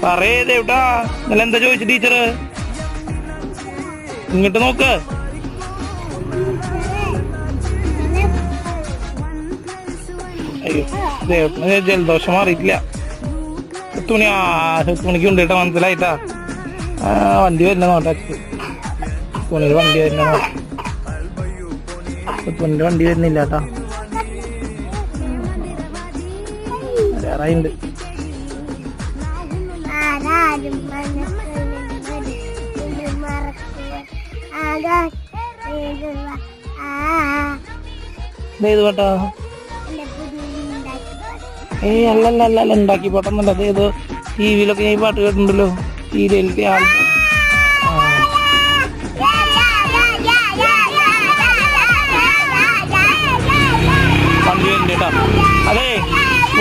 പറയേ ദേവട്ടാ, ഇന്നലെ എന്താ ചോദിച്ചു ടീച്ചറ്? ഇങ്ങോട്ട് നോക്ക്. അയ്യോ ദേവട്ടിന് ജലദോഷം മാറിയിട്ടില്ല. 10 മണിക്ക് ഉണ്ട് കേട്ടോ, മനസ്സിലായിട്ടാ. വണ്ടി വരുന്ന നോട്ടെ, 10 വണ്ടി വരുന്ന നോട്ടെ. 10 വണ്ടി വരുന്നില്ല കേട്ടാ, വേറെയുണ്ട്. ഇത് കേട്ടോ, അല്ലല്ല ഉണ്ടാക്കി പോട്ടെന്നല്ല, അതേതോ ടിവിയിലൊക്കെ ഞാൻ ഈ പാട്ട് കേട്ടിട്ടുണ്ടല്ലോ, സീരിയലിന്റെ ആൽബം. വണ്ടി വരുന്നുണ്ട് കേട്ടോ.